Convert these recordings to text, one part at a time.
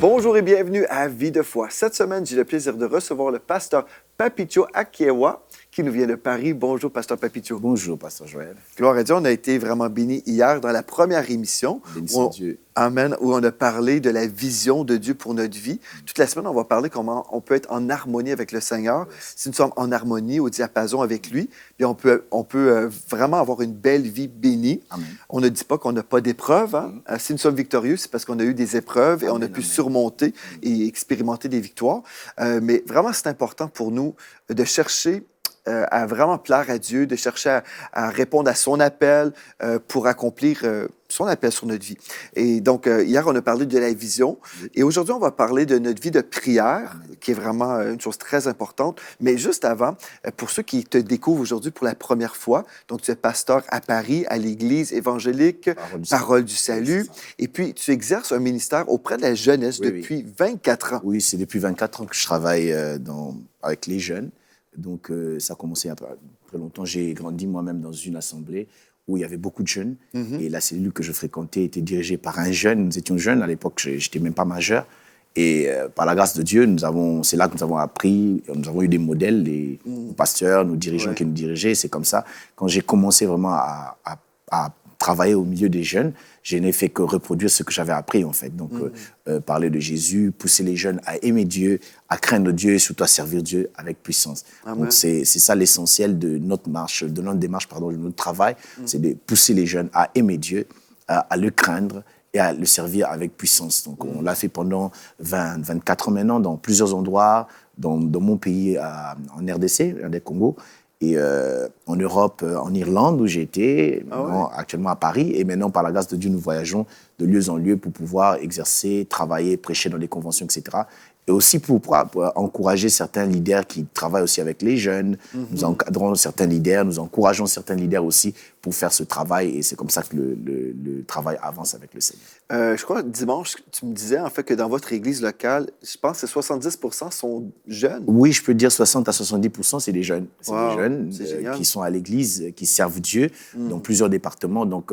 Bonjour et bienvenue à Vie de foi. Cette semaine, j'ai le plaisir de recevoir le pasteur Papicho Akiewa qui nous vient de Paris. Bonjour, pasteur Papicho. Bonjour, pasteur Joël. Gloire à Dieu, on a été vraiment bénis hier dans la première émission. Bénissons Dieu. Amen, où on a parlé de la vision de Dieu pour notre vie. Toute la semaine, on va parler comment on peut être en harmonie avec le Seigneur. Si nous sommes en harmonie, au diapason avec lui, puis on peut vraiment avoir une belle vie bénie. Amen. On ne dit pas qu'on n'a pas d'épreuves. Hein? Si nous sommes victorieux, c'est parce qu'on a eu des épreuves et on a pu surmonter et expérimenter des victoires. Mais vraiment, c'est important pour nous de chercher à vraiment plaire à Dieu, de chercher à répondre à son appel pour accomplir son appel sur notre vie. Et donc, hier, on a parlé de la vision. Et aujourd'hui, on va parler de notre vie de prière, qui est vraiment une chose très importante. Mais juste avant, pour ceux qui te découvrent aujourd'hui pour la première fois, donc tu es pasteur à Paris, à l'Église évangélique, Parole du Salut. Et puis, tu exerces un ministère auprès de la jeunesse depuis 24 ans. Oui, c'est depuis 24 ans que je travaille avec les jeunes. Donc, ça a commencé il y a très longtemps. J'ai grandi moi-même dans une assemblée où il y avait beaucoup de jeunes. Et la cellule que je fréquentais était dirigée par un jeune. Nous étions jeunes. À l'époque, je n'étais même pas majeur. Et par la grâce de Dieu, c'est là que nous avons appris, nous avons eu des modèles, les pasteurs, nos dirigeants qui nous dirigeaient. C'est comme ça. Quand j'ai commencé vraiment à travailler au milieu des jeunes, je n'ai fait que reproduire ce que j'avais appris, en fait. Donc, parler de Jésus, pousser les jeunes à aimer Dieu, à craindre Dieu et surtout à servir Dieu avec puissance. Amen. Donc, c'est ça l'essentiel de notre marche, de notre démarche, de notre travail, c'est de pousser les jeunes à aimer Dieu, à le craindre et à le servir avec puissance. Donc, on l'a fait pendant 24 ans maintenant, dans plusieurs endroits, dans mon pays, en RDC, RD Congo, et en Europe, en Irlande, où j'ai été, actuellement à Paris. Et maintenant, par la grâce de Dieu, nous voyageons de lieu en lieu pour pouvoir exercer, travailler, prêcher dans les conventions, etc. Et aussi pour encourager certains leaders qui travaillent aussi avec les jeunes. Nous encadrons certains leaders, nous encourageons certains leaders aussi pour faire ce travail. Et c'est comme ça que le travail avance avec le Seigneur. Je crois, dimanche, tu me disais en fait que dans votre église locale, je pense que 70% sont jeunes. Oui, je peux dire 60 à 70%, c'est des jeunes. C'est des jeunes qui sont à l'église, qui servent Dieu dans plusieurs départements. Donc,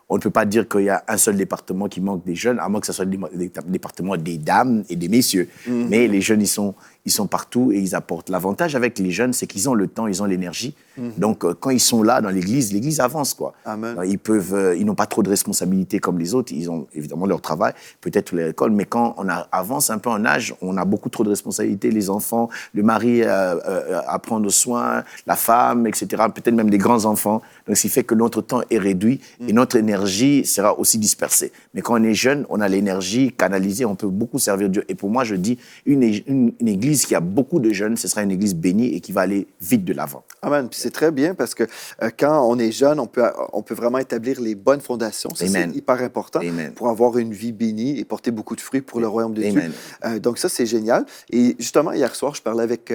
on ne peut pas dire qu'il y a un seul département qui manque des jeunes, à moins que ce soit le département des dames et des messieurs. Mais les jeunes, ils sont partout et ils apportent. L'avantage avec les jeunes, c'est qu'ils ont le temps, ils ont l'énergie. Donc, quand ils sont là dans l'église avance, quoi. Amen. Ils n'ont pas trop de responsabilités comme les autres. Ils ont évidemment leur travail, peut-être l'école, mais quand on avance un peu en âge, on a beaucoup trop de responsabilités. Les enfants, le mari à prendre soin, la femme, etc. Peut-être même des grands-enfants. Donc, ce qui fait que notre temps est réduit et notre énergie sera aussi dispersée. Mais quand on est jeune, on a l'énergie canalisée, on peut beaucoup servir Dieu. Et pour moi, je dis, une église qui a beaucoup de jeunes, ce sera une église bénie et qui va aller vite de l'avant. Amen. Puis c'est très bien parce que quand on est jeune, on peut vraiment établir les bonnes fondations. Ça, c'est hyper important pour avoir une vie bénie et porter beaucoup de fruits pour le royaume de Dieu. Donc ça, c'est génial. Et justement, hier soir, je parlais avec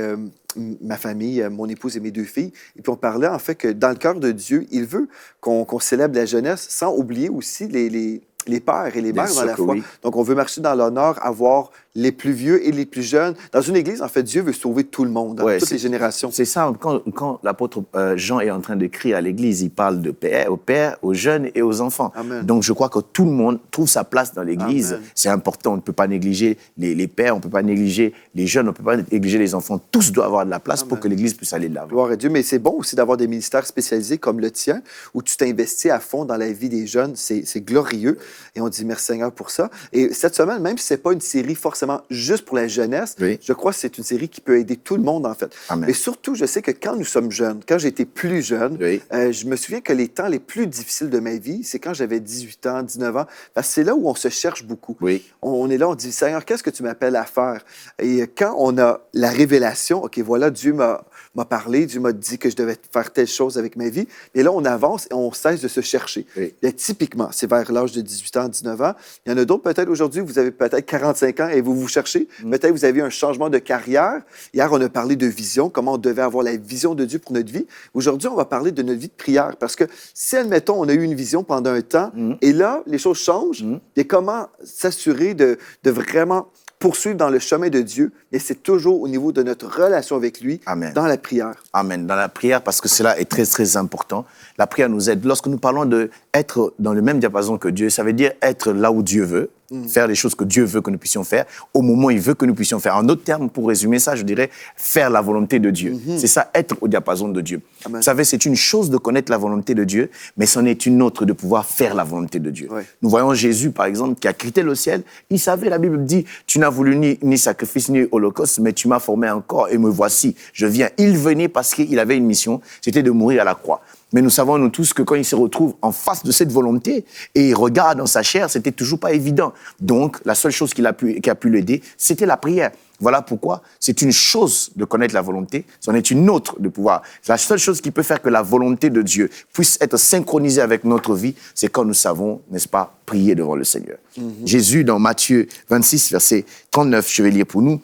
ma famille, mon épouse et mes 2 filles, et puis on parlait en fait que dans le cœur de Dieu, il veut qu'on célèbre la jeunesse sans oublier aussi les pères et les mères dans la foi. Donc, on veut marcher dans l'honneur, avoir les plus vieux et les plus jeunes. Dans une église, en fait, Dieu veut sauver tout le monde, toutes les générations. C'est ça. Quand l'apôtre Jean est en train d'écrire à l'église, il parle de père, aux pères, aux jeunes et aux enfants. Amen. Donc, je crois que tout le monde trouve sa place dans l'église. Amen. C'est important. On ne peut pas négliger les pères, on ne peut pas négliger les jeunes, on ne peut pas négliger les enfants. Tous doivent avoir de la place pour que l'église puisse aller de l'avant. Gloire à Dieu. Mais c'est bon aussi d'avoir des ministères spécialisés comme le tien, où tu t'investis à fond dans la vie des jeunes. C'est glorieux. Et on dit merci Seigneur pour ça. Et cette semaine, même si ce n'est pas une série forcément juste pour la jeunesse, je crois que c'est une série qui peut aider tout le monde, en fait. Amen. Mais surtout, je sais que quand nous sommes jeunes, quand j'étais plus jeune, je me souviens que les temps les plus difficiles de ma vie, c'est quand j'avais 18 ans, 19 ans, parce que c'est là où on se cherche beaucoup. On est là, on dit, Seigneur, qu'est-ce que tu m'appelles à faire? Et quand on a la révélation, OK, voilà, Dieu m'a parlé, Dieu m'a dit que je devais faire telle chose avec ma vie, et là, on avance et on cesse de se chercher. Et typiquement, c'est vers l'âge de 18 ans, 19 ans. Il y en a d'autres, peut-être aujourd'hui, vous avez peut-être 45 ans et vous vous cherchez. Peut-être vous avez un changement de carrière. Hier, on a parlé de vision, comment on devait avoir la vision de Dieu pour notre vie. Aujourd'hui, on va parler de notre vie de prière. Parce que si, admettons, on a eu une vision pendant un temps, et là, les choses changent, et comment s'assurer de vraiment poursuivre dans le chemin de Dieu, mais c'est toujours au niveau de notre relation avec lui, dans la prière. Amen. Dans la prière, parce que cela est très, très important. La prière nous aide. Lorsque nous parlons d'être dans le même diapason que Dieu, ça veut dire être là où Dieu veut. Faire les choses que Dieu veut que nous puissions faire, au moment où il veut que nous puissions faire. En d'autres termes, pour résumer ça, je dirais faire la volonté de Dieu. C'est ça, être au diapason de Dieu. Amen. Vous savez, c'est une chose de connaître la volonté de Dieu, mais c'en est une autre de pouvoir faire la volonté de Dieu. Nous voyons Jésus, par exemple, qui a quitté le ciel. Il savait, la Bible dit, tu n'as voulu ni sacrifice ni holocauste, mais tu m'as formé un corps et me voici, je viens. Il venait parce qu'il avait une mission, c'était de mourir à la croix. Mais nous savons, nous tous, que quand il se retrouve en face de cette volonté et il regarde dans sa chair, c'était toujours pas évident. Donc, la seule chose qui a pu l'aider, c'était la prière. Voilà pourquoi c'est une chose de connaître la volonté, c'en est une autre de pouvoir. La seule chose qui peut faire que la volonté de Dieu puisse être synchronisée avec notre vie, c'est quand nous savons, n'est-ce pas, prier devant le Seigneur. Jésus, dans Matthieu 26, verset 39, je vais lire pour nous.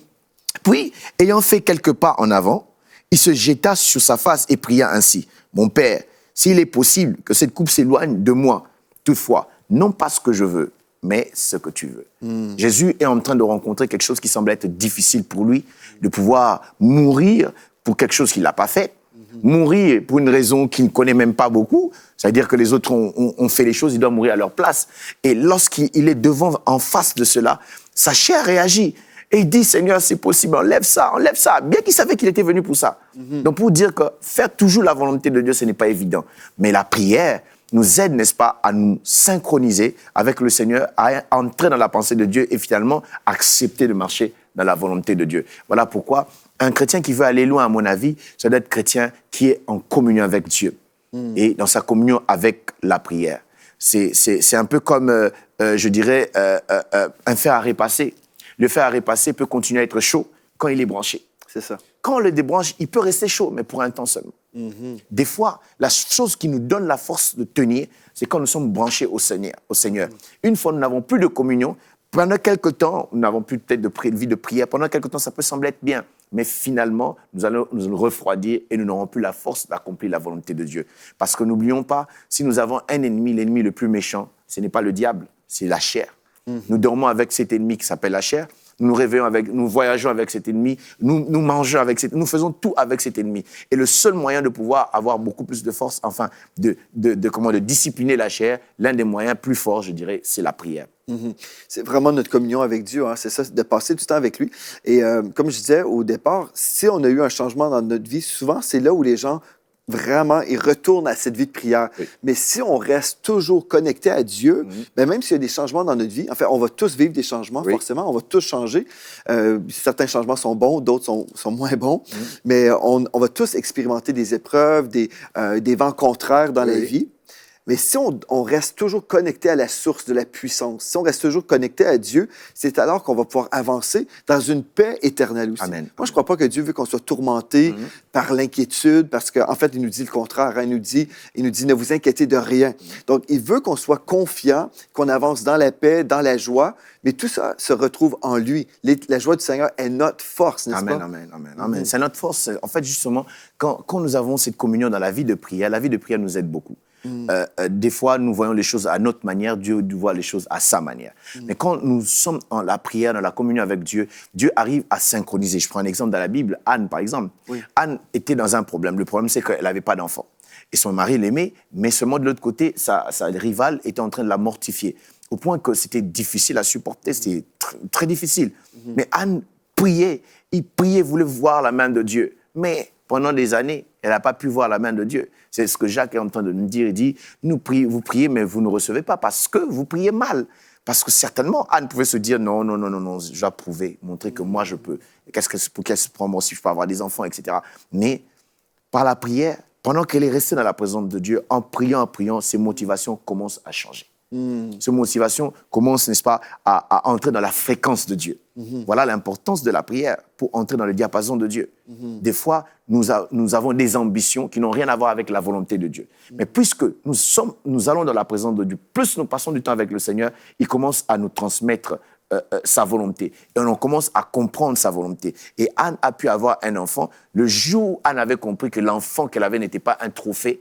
Puis, ayant fait quelques pas en avant, il se jeta sur sa face et pria ainsi. Mon Père, s'il est possible que cette coupe s'éloigne de moi, toutefois, non pas ce que je veux, mais ce que tu veux. Jésus est en train de rencontrer quelque chose qui semble être difficile pour lui, de pouvoir mourir pour quelque chose qu'il n'a pas fait, mourir pour une raison qu'il ne connaît même pas beaucoup, c'est-à-dire que les autres ont fait les choses, il doit mourir à leur place. Et lorsqu'il est en face de cela, sa chair réagit. Et il dit, Seigneur, c'est possible, enlève ça. Bien qu'il savait qu'il était venu pour ça. Donc, pour dire que faire toujours la volonté de Dieu, ce n'est pas évident. Mais la prière nous aide, n'est-ce pas, à nous synchroniser avec le Seigneur, à entrer dans la pensée de Dieu et finalement accepter de marcher dans la volonté de Dieu. Voilà pourquoi un chrétien qui veut aller loin, à mon avis, ça doit être chrétien qui est en communion avec Dieu et dans sa communion avec la prière. C'est un peu comme, je dirais, un fer à repasser. Le fer à repasser peut continuer à être chaud quand il est branché. C'est ça. Quand on le débranche, il peut rester chaud, mais pour un temps seulement. Des fois, la chose qui nous donne la force de tenir, c'est quand nous sommes branchés au Seigneur. Une fois, nous n'avons plus de communion. Pendant quelque temps, nous n'avons plus peut-être de vie de prière. Pendant quelque temps, ça peut sembler être bien. Mais finalement, nous allons nous refroidir et nous n'aurons plus la force d'accomplir la volonté de Dieu. Parce que n'oublions pas, si nous avons un ennemi, l'ennemi le plus méchant, ce n'est pas le diable, c'est la chair. Nous dormons avec cet ennemi qui s'appelle la chair. Nous réveillons nous voyageons avec cet ennemi. Nous mangeons avec nous faisons tout avec cet ennemi. Et le seul moyen de pouvoir avoir beaucoup plus de force, enfin, de discipliner la chair, l'un des moyens plus forts, je dirais, c'est la prière. C'est vraiment notre communion avec Dieu, hein? C'est ça, de passer du temps avec lui. Et comme je disais au départ, si on a eu un changement dans notre vie, souvent, c'est là où les gens vraiment, ils retournent à cette vie de prière. Oui. Mais si on reste toujours connecté à Dieu, ben même s'il y a des changements dans notre vie, en fait, on va tous vivre des changements, forcément, on va tous changer. Certains changements sont bons, d'autres sont moins bons, mais on va tous expérimenter des épreuves, des vents contraires dans la vie. Mais si on reste toujours connecté à la source de la puissance, si on reste toujours connecté à Dieu, c'est alors qu'on va pouvoir avancer dans une paix éternelle aussi. Amen. Moi, je ne crois pas que Dieu veut qu'on soit tourmenté par l'inquiétude, parce qu'en fait, il nous dit le contraire. Hein? Il nous dit, ne vous inquiétez de rien. Donc, il veut qu'on soit confiant, qu'on avance dans la paix, dans la joie, mais tout ça se retrouve en lui. La joie du Seigneur est notre force, n'est-ce pas? Amen. C'est notre force. En fait, justement, quand nous avons cette communion dans la vie de prière nous aide beaucoup. Des fois, nous voyons les choses à notre manière, Dieu voit les choses à sa manière. Mais quand nous sommes dans la prière, dans la communion avec Dieu, Dieu arrive à synchroniser. Je prends un exemple dans la Bible, Anne, par exemple. Anne était dans un problème. Le problème, c'est qu'elle n'avait pas d'enfant. Et son mari l'aimait, mais seulement de l'autre côté, sa rivale était en train de la mortifier. Au point que c'était difficile à supporter, c'était très difficile. Mais Anne priait, voulait voir la main de Dieu. Mais pendant des années, elle n'a pas pu voir la main de Dieu. C'est ce que Jacques est en train de nous dire. Il dit, vous priez, mais vous ne recevez pas parce que vous priez mal. Parce que certainement, Anne pouvait se dire, non, je dois prouver, montrer que moi je peux. Pour qu'elle se prend, moi aussi je peux avoir des enfants, etc. Mais par la prière, pendant qu'elle est restée dans la présence de Dieu, en priant, ses motivations commencent à changer. Ces motivations commencent, n'est-ce pas, à entrer dans la fréquence de Dieu. Voilà l'importance de la prière pour entrer dans le diapason de Dieu. Des fois, nous avons des ambitions qui n'ont rien à voir avec la volonté de Dieu. Mais puisque nous allons dans la présence de Dieu, plus nous passons du temps avec le Seigneur, il commence à nous transmettre sa volonté. Et on commence à comprendre sa volonté. Et Anne a pu avoir un enfant. Le jour où Anne avait compris que l'enfant qu'elle avait n'était pas un trophée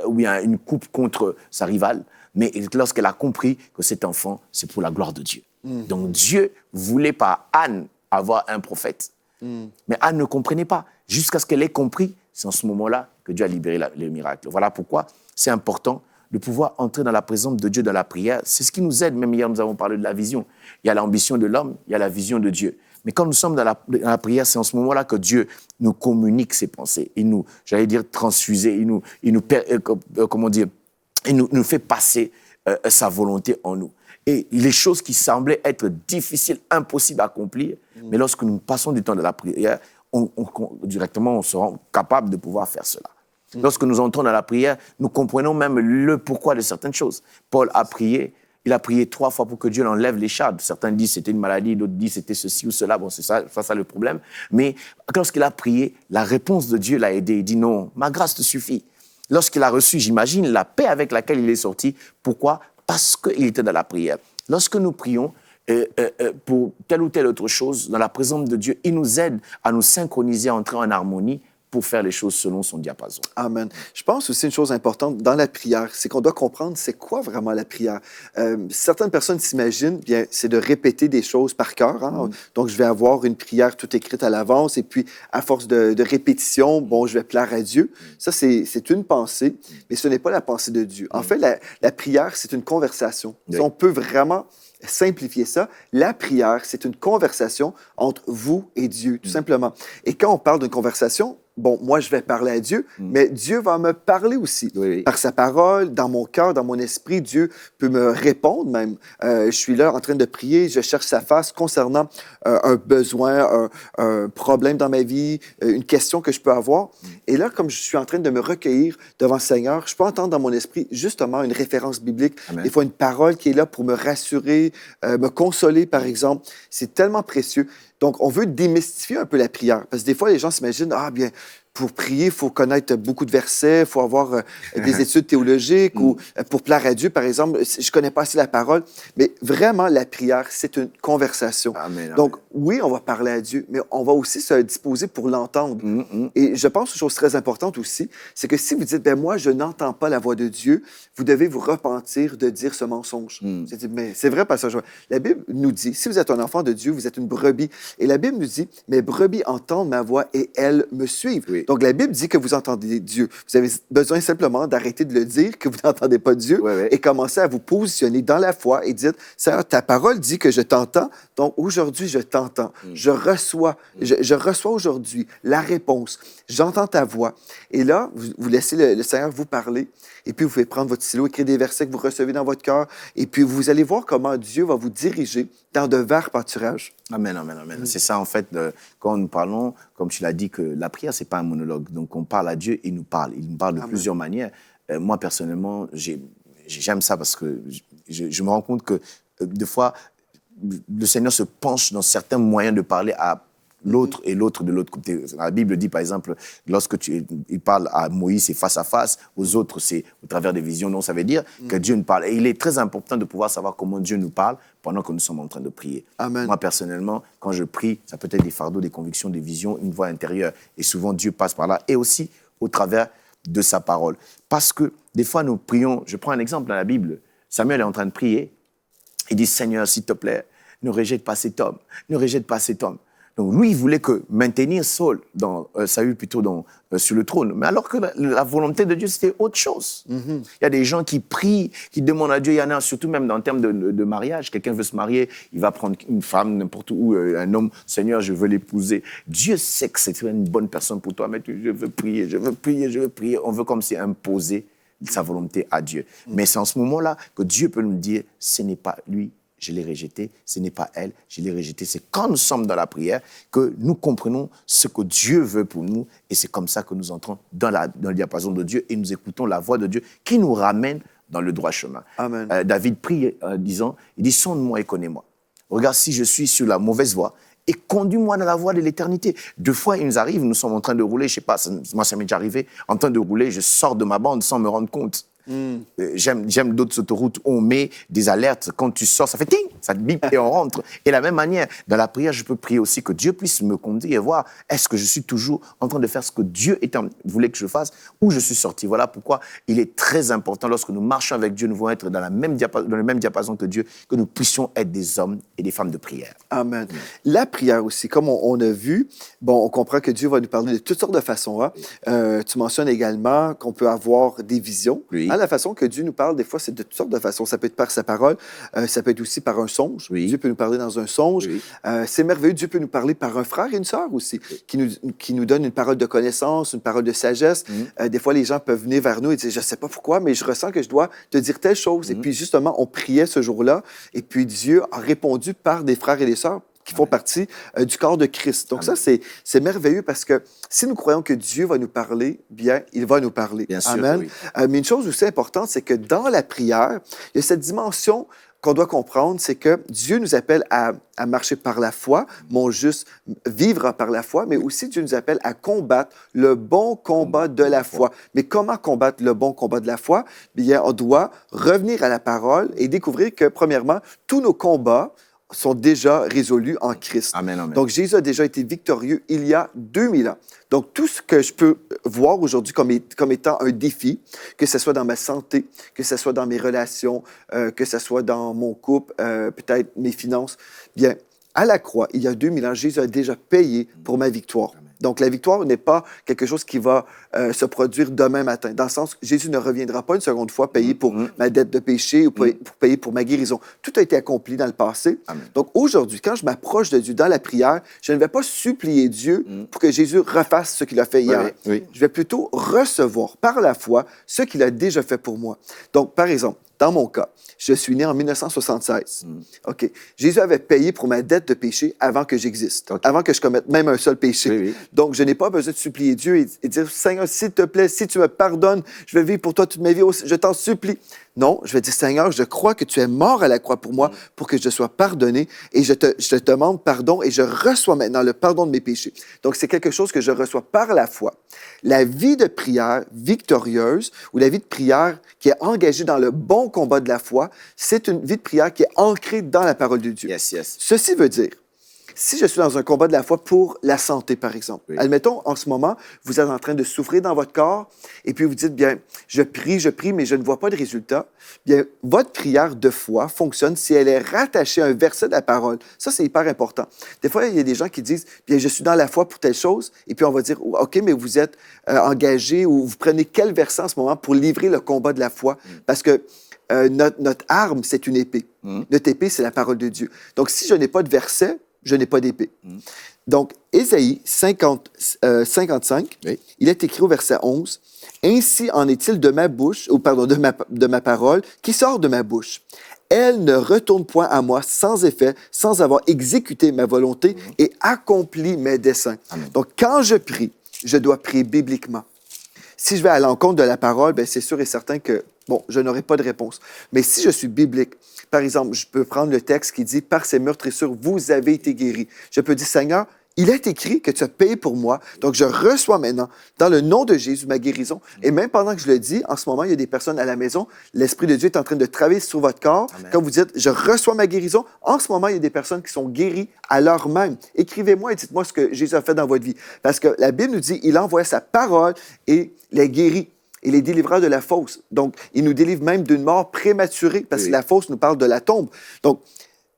ou bien une coupe contre sa rivale, mais lorsqu'elle a compris que cet enfant, c'est pour la gloire de Dieu. Donc Dieu voulait par Anne avoir un prophète. Mais Anne ne comprenait pas. Jusqu'à ce qu'elle ait compris, c'est en ce moment-là que Dieu a libéré le miracle. Voilà pourquoi c'est important de pouvoir entrer dans la présence de Dieu dans la prière. C'est ce qui nous aide. Même hier, nous avons parlé de la vision. Il y a l'ambition de l'homme, il y a la vision de Dieu. Mais quand nous sommes dans la prière, c'est en ce moment-là que Dieu nous communique ses pensées. Il nous, j'allais dire, transfuser. Il nous fait passer sa volonté en nous. Et les choses qui semblaient être difficiles, impossibles à accomplir, mais lorsque nous passons du temps de la prière, directement, on se rend capable de pouvoir faire cela. Lorsque nous entrons dans la prière, nous comprenons même le pourquoi de certaines choses. Paul a prié, il a prié 3 fois pour que Dieu enlève les chardes. Certains disent que c'était une maladie, d'autres disent que c'était ceci ou cela. Bon, c'est ça le problème. Mais lorsqu'il a prié, la réponse de Dieu l'a aidé. Il dit non, ma grâce te suffit. Lorsqu'il a reçu, j'imagine, la paix avec laquelle il est sorti. Pourquoi ? Parce qu'il était dans la prière. Lorsque nous prions pour telle ou telle autre chose, dans la présence de Dieu, il nous aide à nous synchroniser, à entrer en harmonie pour faire les choses selon son diapason. Amen. Je pense aussi une chose importante dans la prière, c'est qu'on doit comprendre c'est quoi vraiment la prière. Certaines personnes s'imaginent, bien, c'est de répéter des choses par cœur. Hein? Donc, je vais avoir une prière toute écrite à l'avance et puis, à force de répétition, bon, je vais plaire à Dieu. Ça, c'est une pensée, mais ce n'est pas la pensée de Dieu. En fait, la prière, c'est une conversation. Si on peut vraiment simplifier ça, la prière, c'est une conversation entre vous et Dieu, tout simplement. Et quand on parle d'une conversation, bon, moi, je vais parler à Dieu, mais Dieu va me parler aussi. Oui. Par sa parole, dans mon cœur, dans mon esprit, Dieu peut me répondre même. Je suis là en train de prier, je cherche sa face concernant un besoin, un problème dans ma vie, une question que je peux avoir. Et là, comme je suis en train de me recueillir devant le Seigneur, je peux entendre dans mon esprit justement une référence biblique, Amen. Des fois une parole qui est là pour me rassurer, me consoler, par exemple. C'est tellement précieux. Donc, on veut démystifier un peu la prière. Parce que des fois, les gens s'imaginent, ah bien, pour prier, il faut connaître beaucoup de versets, il faut avoir des études théologiques ou pour plaire à Dieu, par exemple, je ne connais pas assez la parole. Mais vraiment, la prière, c'est une conversation. Amen, amen. Donc, oui, on va parler à Dieu, mais on va aussi se disposer pour l'entendre. Et je pense une chose très importante aussi, c'est que si vous dites, ben moi, je n'entends pas la voix de Dieu, vous devez vous repentir de dire ce mensonge. Mais c'est vrai, pasteur. La Bible nous dit, si vous êtes un enfant de Dieu, vous êtes une brebis. Et la Bible nous dit, mes brebis entendent ma voix et elles me suivent. Oui. Donc, la Bible dit que vous entendez Dieu. Vous avez besoin simplement d'arrêter de le dire, que vous n'entendez pas Dieu, et commencer à vous positionner dans la foi et dire, Seigneur, ta parole dit que je t'entends, donc aujourd'hui, je t'entends. Je reçois aujourd'hui la réponse. J'entends ta voix. Et là, vous laissez le Seigneur vous parler, et puis vous pouvez prendre votre stylo, écrire des versets que vous recevez dans votre cœur, et puis vous allez voir comment Dieu va vous diriger dans de verts pâturages. Amen, amen, amen. C'est ça, en fait, quand nous parlons, comme tu l'as dit, que la prière, c'est pas un monologue. Donc, on parle à Dieu, il nous parle. Il nous parle de plusieurs manières. Moi, personnellement, j'aime ça parce que je me rends compte que, des fois, le Seigneur se penche dans certains moyens de parler à l'autre et l'autre de l'autre côté. La Bible dit, par exemple, lorsque il parle à Moïse, c'est face à face, aux autres, c'est au travers des visions. Donc, ça veut dire que Dieu nous parle. Et il est très important de pouvoir savoir comment Dieu nous parle pendant que nous sommes en train de prier. Amen. Moi, personnellement, quand je prie, ça peut être des fardeaux, des convictions, des visions, une voix intérieure. Et souvent, Dieu passe par là. Et aussi au travers de sa parole. Parce que des fois, nous prions. Je prends un exemple dans la Bible. Samuel est en train de prier. Il dit, Seigneur, s'il te plaît, ne rejette pas cet homme. Ne rejette pas cet homme. Donc, lui, il voulait maintenir Saül plutôt sur le trône. Mais alors que la volonté de Dieu, c'était autre chose. Il y a des gens qui prient, qui demandent à Dieu. Il y en a surtout même en termes de mariage. Quelqu'un veut se marier, il va prendre une femme n'importe où, un homme. Seigneur, je veux l'épouser. Dieu sait que c'est une bonne personne pour toi, mais je veux prier, je veux prier, je veux prier. On veut comme si imposer sa volonté à Dieu. Mais c'est en ce moment-là que Dieu peut nous dire, ce n'est pas lui. Je l'ai rejeté, ce n'est pas elle, je l'ai rejeté. C'est quand nous sommes dans la prière que nous comprenons ce que Dieu veut pour nous et c'est comme ça que nous entrons dans le diapason de Dieu et nous écoutons la voix de Dieu qui nous ramène dans le droit chemin. Amen. David prie disant, il dit, sonde-moi et connais-moi. Regarde si je suis sur la mauvaise voie et conduis-moi dans la voie de l'éternité. 2 fois, il nous arrive, nous sommes en train de rouler, je ne sais pas, moi ça m'est déjà arrivé, en train de rouler, je sors de ma bande sans me rendre compte. J'aime d'autres autoroutes où on met des alertes. Quand tu sors, ça fait ting, ça bip et on rentre. Et de la même manière, dans la prière, je peux prier aussi que Dieu puisse me conduire et voir est-ce que je suis toujours en train de faire ce que Dieu voulait que je fasse ou je suis sorti. Voilà pourquoi il est très important lorsque nous marchons avec Dieu, nous devons être dans le même diapason que Dieu, que nous puissions être des hommes et des femmes de prière. Amen. La prière aussi, comme on a vu, bon, on comprend que Dieu va nous parler de toutes sortes de façons. Hein? Tu mentionnes également qu'on peut avoir des visions. Oui. Hein, la façon que Dieu nous parle, des fois, c'est de toutes sortes de façons. Ça peut être par sa parole, ça peut être aussi par un songe. Dieu peut nous parler dans un songe. C'est merveilleux. Dieu peut nous parler par un frère et une sœur aussi, qui nous donne une parole de connaissance, une parole de sagesse. Des fois, les gens peuvent venir vers nous et dire, je ne sais pas pourquoi, mais je ressens que je dois te dire telle chose. Et puis, justement, on priait ce jour-là, et puis Dieu a répondu par des frères et des sœurs qui font partie du corps de Christ. Donc ça, c'est merveilleux parce que si nous croyons que Dieu va nous parler, bien, il va nous parler. Bien sûr, Amen. oui. Mais une chose aussi importante, c'est que dans la prière, il y a cette dimension qu'on doit comprendre, c'est que Dieu nous appelle à marcher par la foi, mon juste vivre par la foi, mais aussi Dieu nous appelle à combattre le bon combat de la foi. Mais comment combattre le bon combat de la foi? Bien, on doit revenir à la parole et découvrir que, premièrement, tous nos combats sont déjà résolus en Christ. Amen, amen. Donc, Jésus a déjà été victorieux il y a 2000 ans. Donc, tout ce que je peux voir aujourd'hui comme étant un défi, que ce soit dans ma santé, que ce soit dans mes relations, que ce soit dans mon couple, peut-être mes finances, bien, à la croix, il y a 2000 ans, Jésus a déjà payé pour ma victoire. Amen. Donc, la victoire n'est pas quelque chose qui va se produire demain matin, dans le sens que Jésus ne reviendra pas une seconde fois payer pour ma dette de péché ou pour payer pour ma guérison. Tout a été accompli dans le passé. Amen. Donc, aujourd'hui, quand je m'approche de Dieu dans la prière, je ne vais pas supplier Dieu pour que Jésus refasse ce qu'il a fait hier. Je vais plutôt recevoir par la foi ce qu'il a déjà fait pour moi. Donc, par exemple, dans mon cas, je suis né en 1976. OK. Jésus avait payé pour ma dette de péché avant que j'existe, avant que je commette même un seul péché. Donc, je n'ai pas besoin de supplier Dieu et dire, Seigneur, s'il te plaît, si tu me pardonnes, je vais vivre pour toi toute ma vie, je t'en supplie. Non, je vais dire, Seigneur, je crois que tu es mort à la croix pour moi, pour que je sois pardonné, et je te demande pardon, et je reçois maintenant le pardon de mes péchés. Donc, c'est quelque chose que je reçois par la foi. La vie de prière victorieuse, ou la vie de prière qui est engagée dans le bon combat de la foi, c'est une vie de prière qui est ancrée dans la parole de Dieu. Ceci veut dire, si je suis dans un combat de la foi pour la santé, par exemple, admettons, en ce moment, vous êtes en train de souffrir dans votre corps, et puis vous dites, bien, je prie, mais je ne vois pas de résultat. Bien, votre prière de foi fonctionne si elle est rattachée à un verset de la parole. Ça, c'est hyper important. Des fois, il y a des gens qui disent, bien, je suis dans la foi pour telle chose, et puis on va dire, OK, mais vous êtes engagé, ou vous prenez quel verset en ce moment pour livrer le combat de la foi? Parce que notre arme, c'est une épée. Notre épée, c'est la parole de Dieu. Donc, si je n'ai pas de verset, je n'ai pas d'épée. Donc, Ésaïe 55, il est écrit au verset 11, « Ainsi en est-il de ma bouche, ou pardon, de ma parole, qui sort de ma bouche. Elle ne retourne point à moi sans effet, sans avoir exécuté ma volonté et accompli mes desseins. » Donc, quand je prie, je dois prier bibliquement. Si je vais à l'encontre de la parole, bien, c'est sûr et certain que, bon, je n'aurai pas de réponse. Mais si je suis biblique, par exemple, je peux prendre le texte qui dit « Par ces meurtrissures, vous avez été guéris ». Je peux dire « Seigneur, il est écrit que tu as payé pour moi, donc je reçois maintenant, dans le nom de Jésus, ma guérison. » Et même pendant que je le dis, en ce moment, il y a des personnes à la maison, l'Esprit de Dieu est en train de travailler sur votre corps. Amen. Quand vous dites « Je reçois ma guérison », en ce moment, il y a des personnes qui sont guéries à l'heure même. Écrivez-moi et dites-moi ce que Jésus a fait dans votre vie. Parce que la Bible nous dit « Il envoie sa parole et les guérit. » Et les délivrera de la fosse. Donc, il nous délivre même d'une mort prématurée, parce que la fosse nous parle de la tombe. Donc,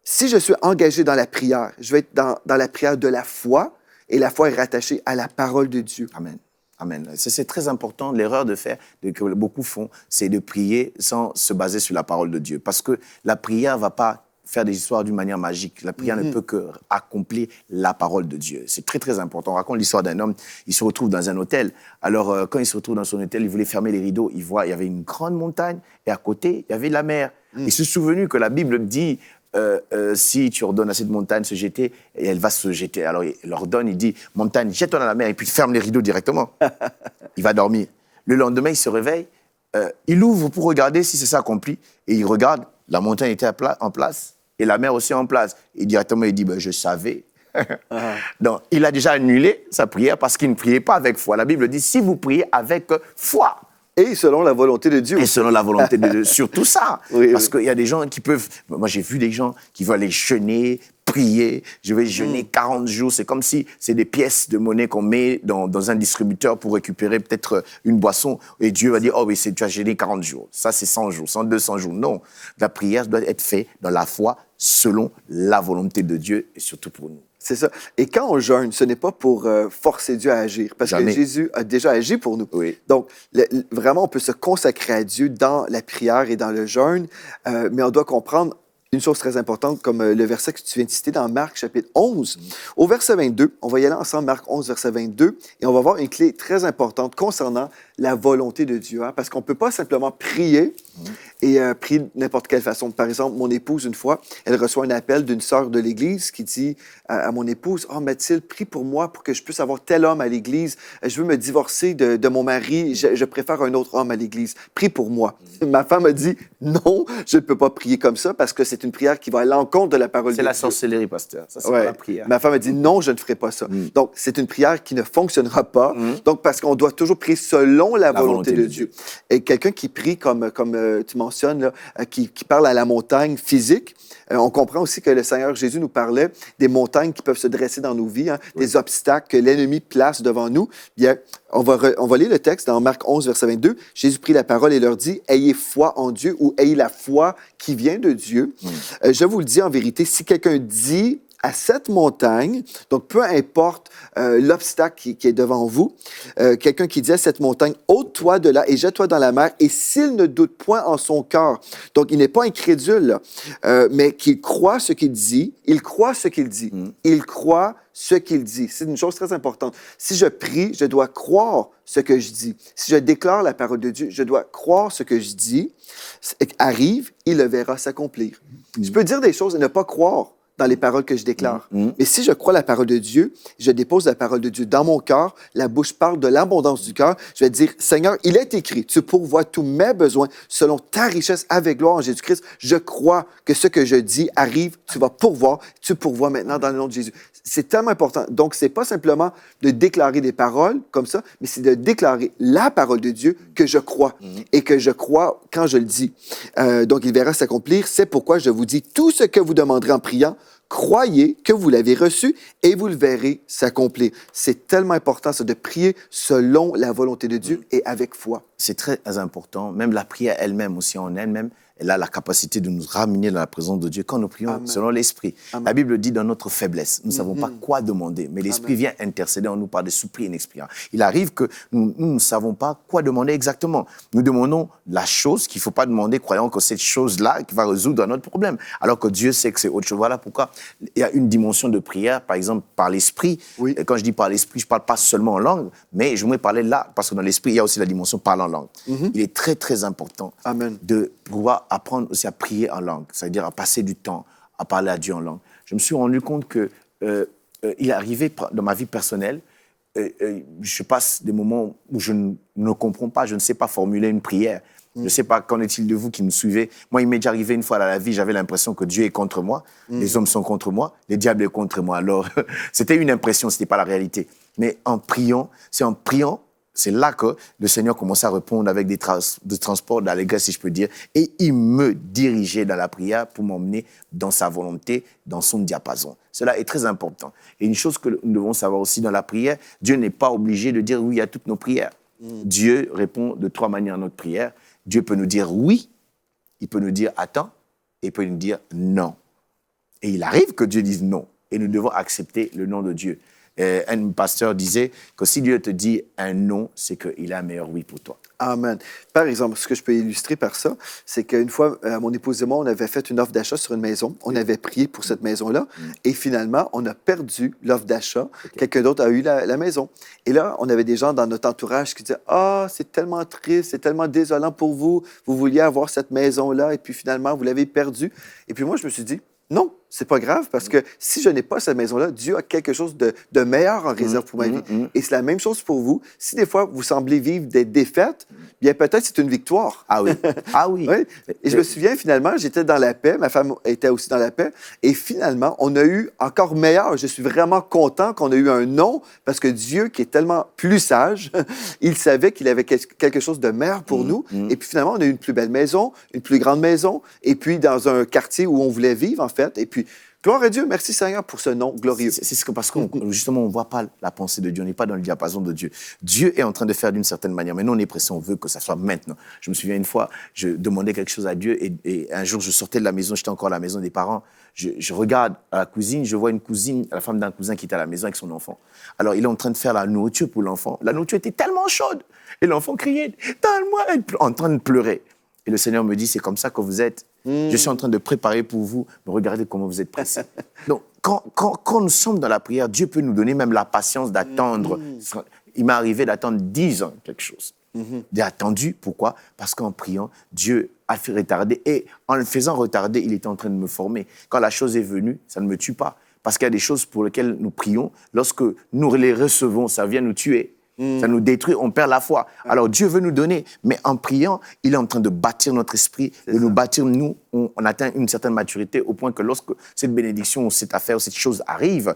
si je suis engagé dans la prière, je vais être dans la prière de la foi, et la foi est rattachée à la parole de Dieu. Amen. Amen. C'est très important. L'erreur que beaucoup font, c'est de prier sans se baser sur la parole de Dieu. Parce que la prière ne va pas faire des histoires d'une manière magique. La prière ne peut qu'accomplir la parole de Dieu. C'est très, très important. On raconte l'histoire d'un homme, il se retrouve dans un hôtel. Alors, quand il se retrouve dans son hôtel, il voulait fermer les rideaux. Il y avait une grande montagne et à côté, il y avait la mer. Il s'est souvenu que la Bible dit, si tu ordonnes à cette montagne de se jeter, et elle va se jeter. Alors, il ordonne, il dit, montagne, jette-toi dans la mer, et puis ferme les rideaux directement. Il va dormir. Le lendemain, il se réveille, il ouvre pour regarder si c'est ça accompli, et il regarde, la montagne était en place, et la mer aussi en place. Et directement, il dit, ben, je savais. Donc, il a déjà annulé sa prière parce qu'il ne priait pas avec foi. La Bible dit, si vous priez avec foi. Et selon la volonté de Dieu. Et selon la volonté de Dieu, surtout ça. Parce qu'il y a des gens qui peuvent... Moi, j'ai vu des gens qui veulent aller jeûner, prier. Je vais jeûner 40 jours. C'est comme si c'est des pièces de monnaie qu'on met dans un distributeur pour récupérer peut-être une boisson. Et Dieu va dire, oh oui, tu as jeûné 40 jours. Ça, c'est 100 jours, 200 jours. Non. La prière doit être faite dans la foi, selon la volonté de Dieu et surtout pour nous. C'est ça. Et quand on jeûne, ce n'est pas pour forcer Dieu à agir, parce que Jésus a déjà agi pour nous. Oui. Donc, vraiment, on peut se consacrer à Dieu dans la prière et dans le jeûne, mais on doit comprendre une chose très importante, comme le verset que tu viens de citer dans Marc, chapitre 11. Au verset 22, on va y aller ensemble, Marc 11, verset 22, et on va voir une clé très importante concernant la volonté de Dieu. Hein, parce qu'on ne peut pas simplement prier et prier de n'importe quelle façon. Par exemple, mon épouse, une fois, elle reçoit un appel d'une sœur de l'Église qui dit à mon épouse, « Oh, Mathilde, prie pour moi pour que je puisse avoir tel homme à l'Église. Je veux me divorcer de mon mari. Je préfère un autre homme à l'Église. Prie pour moi. » Ma femme a dit, « Non, je ne peux pas prier comme ça parce que c'est une prière qui va à l'encontre de la parole de Dieu. » C'est la sorcellerie, pasteur. Ça, c'est pas la prière. Ma femme a dit, « Non, je ne ferai pas ça. » Donc, c'est une prière qui ne fonctionnera pas. Donc, parce qu'on doit toujours prier selon la volonté de Dieu. Et quelqu'un qui prie, comme tu mentionnes, là, qui parle à la montagne physique, on comprend aussi que le Seigneur Jésus nous parlait des montagnes qui peuvent se dresser dans nos vies, hein, des obstacles que l'ennemi place devant nous. Bien, on va lire le texte dans Marc 11, verset 22. Jésus prit la parole et leur dit, « Ayez foi en Dieu » ou « Ayez la foi qui vient de Dieu. » Je vous le dis en vérité, si quelqu'un dit à cette montagne, donc peu importe l'obstacle qui est devant vous, quelqu'un qui dit à cette montagne, ôte-toi de là et jette-toi dans la mer, et s'il ne doute point en son cœur, donc il n'est pas incrédule, mais qu'il croit ce qu'il dit, il croit ce qu'il dit, il croit ce qu'il dit. C'est une chose très importante. Si je prie, je dois croire ce que je dis. Si je déclare la parole de Dieu, je dois croire ce que je dis. Arrive, il le verra s'accomplir. Je peux dire des choses et ne pas croire dans les paroles que je déclare. Mais si je crois la parole de Dieu, je dépose la parole de Dieu dans mon cœur, la bouche parle de l'abondance du cœur, je vais dire, Seigneur, il est écrit, tu pourvois tous mes besoins selon ta richesse avec gloire en Jésus-Christ. Je crois que ce que je dis arrive, tu vas pourvoir, tu pourvois maintenant dans le nom de Jésus. C'est tellement important. Donc, c'est pas simplement de déclarer des paroles comme ça, mais c'est de déclarer la parole de Dieu que je crois et que je crois quand je le dis. Donc, il verra s'accomplir. C'est pourquoi je vous dis, tout ce que vous demanderez en priant, croyez que vous l'avez reçu et vous le verrez s'accomplir. C'est tellement important, ça, de prier selon la volonté de Dieu et avec foi. C'est très important. Même la prière elle-même aussi en elle-même, elle a la capacité de nous ramener dans la présence de Dieu quand nous prions selon l'Esprit. La Bible dit dans notre faiblesse, nous ne savons pas quoi demander, mais l'Esprit vient intercéder en nous par des soupirs inexprimés. Il arrive que nous ne savons pas quoi demander exactement. Nous demandons la chose qu'il ne faut pas demander, croyant que cette chose-là qui va résoudre notre problème, alors que Dieu sait que c'est autre chose. Voilà pourquoi il y a une dimension de prière, par exemple, par l'Esprit. Et quand je dis par l'Esprit, je ne parle pas seulement en langue, mais je voudrais parler là, parce que dans l'Esprit, il y a aussi la dimension parler en langue. Il est très, très important de pouvoir apprendre aussi à prier en langue, c'est-à-dire à passer du temps à parler à Dieu en langue. Je me suis rendu compte que il est arrivé dans ma vie personnelle, je passe des moments où je ne comprends pas, je ne sais pas formuler une prière. Je ne sais pas, qu'en est-il de vous qui me suivez? Moi, il m'est déjà arrivé une fois dans la vie, j'avais l'impression que Dieu est contre moi, les hommes sont contre moi, le diable est contre moi. Alors, c'était une impression, ce n'était pas la réalité. Mais en priant, c'est là que le Seigneur commençait à répondre avec des transports d'allégresse, si je peux dire, et il me dirigeait dans la prière pour m'emmener dans sa volonté, dans son diapason. Cela est très important. Et une chose que nous devons savoir aussi dans la prière, Dieu n'est pas obligé de dire oui à toutes nos prières. Dieu répond de 3 manières à notre prière. Dieu peut nous dire oui, il peut nous dire attends, et il peut nous dire non. Et il arrive que Dieu dise non, et nous devons accepter le non de Dieu. Un pasteur disait que si Dieu te dit un non, c'est qu'il a un meilleur oui pour toi. Amen. Par exemple, ce que je peux illustrer par ça, c'est qu'une fois, mon épouse et moi, on avait fait une offre d'achat sur une maison. On avait prié pour cette maison-là. Et finalement, on a perdu l'offre d'achat. Quelqu'un d'autre a eu la maison. Et là, on avait des gens dans notre entourage qui disaient « Ah, c'est tellement triste, c'est tellement désolant pour vous. Vous vouliez avoir cette maison-là et puis finalement, vous l'avez perdue. » Et puis moi, je me suis dit « Non, c'est pas grave parce que si je n'ai pas cette maison-là, Dieu a quelque chose de meilleur en réserve pour ma vie. » Et c'est la même chose pour vous. Si des fois, vous semblez vivre des défaites, bien peut-être c'est une victoire. Ah oui. Ah oui. Oui. Et je me souviens, finalement, j'étais dans la paix, ma femme était aussi dans la paix, et finalement, on a eu encore meilleur. Je suis vraiment content qu'on ait eu un non, parce que Dieu, qui est tellement plus sage, il savait qu'il avait quelque chose de meilleur pour nous. Et puis finalement, on a eu une plus belle maison, une plus grande maison, et puis dans un quartier où on voulait vivre, en fait. Et puis, Gloire à Dieu. Merci Seigneur pour ce nom glorieux. Parce qu'on justement, on ne voit pas la pensée de Dieu. On n'est pas dans le diapason de Dieu. Dieu est en train de faire d'une certaine manière. Mais nous, on est pressés, on veut que ça soit maintenant. Je me souviens une fois, je demandais quelque chose à Dieu et un jour, je sortais de la maison, j'étais encore à la maison des parents. Je regarde à la cuisine, je vois une cousine, la femme d'un cousin qui était à la maison avec son enfant. Alors, il est en train de faire la nourriture pour l'enfant. La nourriture était tellement chaude. Et l'enfant criait, « Donne-moi !» en train de pleurer. Et le Seigneur me dit, c'est comme ça que vous êtes. Je suis en train de préparer pour vous, mais regardez comment vous êtes pressés. Donc, quand nous sommes dans la prière, Dieu peut nous donner même la patience d'attendre. Il m'est arrivé d'attendre 10 ans quelque chose. J'ai attendu, pourquoi? Parce qu'en priant, Dieu a fait retarder. Et en le faisant retarder, il était en train de me former. Quand la chose est venue, ça ne me tue pas. Parce qu'il y a des choses pour lesquelles nous prions. Lorsque nous les recevons, ça vient nous tuer. Ça nous détruit, on perd la foi. Alors Dieu veut nous donner, mais en priant, il est en train de bâtir notre esprit, de nous bâtir, nous, on atteint une certaine maturité au point que lorsque cette bénédiction, cette affaire, cette chose arrive,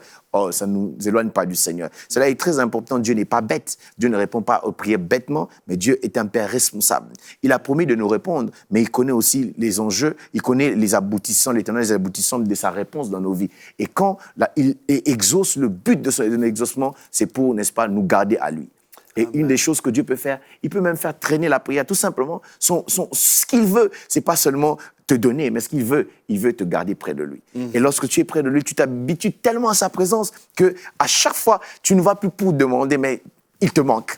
ça ne nous éloigne pas du Seigneur. Cela est très important, Dieu n'est pas bête, Dieu ne répond pas aux prières bêtement, mais Dieu est un Père responsable. Il a promis de nous répondre, mais il connaît aussi les enjeux, il connaît les aboutissants, les tenants et les aboutissants de sa réponse dans nos vies. Et quand il exauce, le but de son exaucement, c'est pour, n'est-ce pas, nous garder à lui. Et une des choses que Dieu peut faire, il peut même faire traîner la prière. Tout simplement, ce qu'il veut, c'est pas seulement te donner, mais ce qu'il veut, il veut te garder près de lui. Et lorsque tu es près de lui, tu t'habitues tellement à sa présence que à chaque fois, tu ne vas plus pour demander, mais il te manque.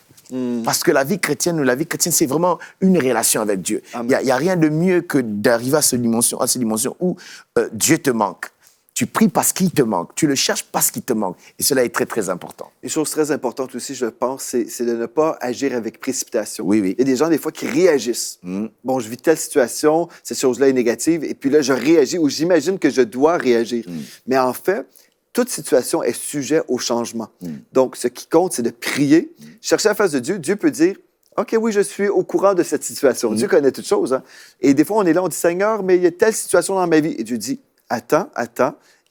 Parce que la vie chrétienne, c'est vraiment une relation avec Dieu. Il n'y a rien de mieux que d'arriver à cette dimension où Dieu te manque. Tu pries parce qu'il te manque. Tu le cherches parce qu'il te manque. Et cela est très, très important. Une chose très importante aussi, je pense, c'est de ne pas agir avec précipitation. Oui, oui. Il y a des gens, des fois, qui réagissent. Bon, je vis telle situation, cette chose-là est négative, et puis là, je réagis ou j'imagine que je dois réagir. Mais en fait, toute situation est sujet au changement. Donc, ce qui compte, c'est de prier, chercher la face de Dieu. Dieu peut dire, OK, oui, je suis au courant de cette situation. Dieu connaît toutes choses. Hein? Et des fois, on est là, on dit, Seigneur, mais il y a telle situation dans ma vie. Et Dieu dit, attends,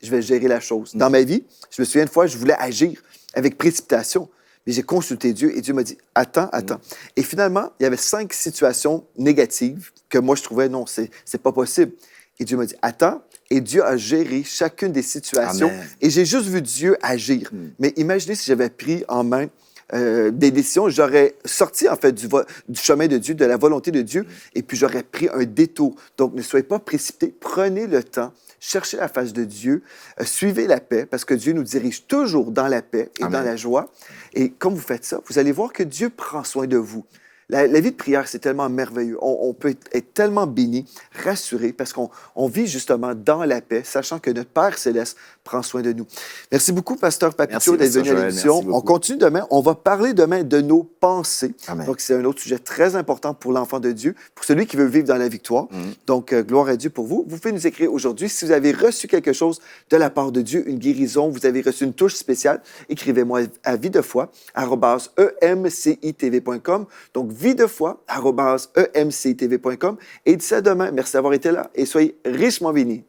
je vais gérer la chose. Dans ma vie, je me souviens une fois, je voulais agir avec précipitation, mais j'ai consulté Dieu et Dieu m'a dit, attends. Et finalement, il y avait 5 situations négatives que moi, je trouvais, non, c'est pas possible. Et Dieu m'a dit, attends. Et Dieu a géré chacune des situations. Amen. Et j'ai juste vu Dieu agir. Mais imaginez si j'avais pris en main des décisions, j'aurais sorti en fait du chemin de Dieu, de la volonté de Dieu, et puis j'aurais pris un détour. Donc, ne soyez pas précipités, prenez le temps, cherchez la face de Dieu, suivez la paix, parce que Dieu nous dirige toujours dans la paix et dans la joie. Et comme vous faites ça, vous allez voir que Dieu prend soin de vous. La vie de prière, c'est tellement merveilleux. On peut être tellement béni, rassuré, parce qu'on vit justement dans la paix, sachant que notre Père céleste prend soin de nous. Merci beaucoup, Pasteur Papito, d'être venu à l'émission. On continue demain. On va parler demain de nos pensées. Amen. Donc, c'est un autre sujet très important pour l'enfant de Dieu, pour celui qui veut vivre dans la victoire. Donc, gloire à Dieu pour vous. Vous pouvez nous écrire aujourd'hui. Si vous avez reçu quelque chose de la part de Dieu, une guérison, vous avez reçu une touche spéciale, écrivez-moi à videfoi@emcitv.com. Donc, videfoi@emcitv.com. Et d'ici à demain, merci d'avoir été là et soyez richement bénis.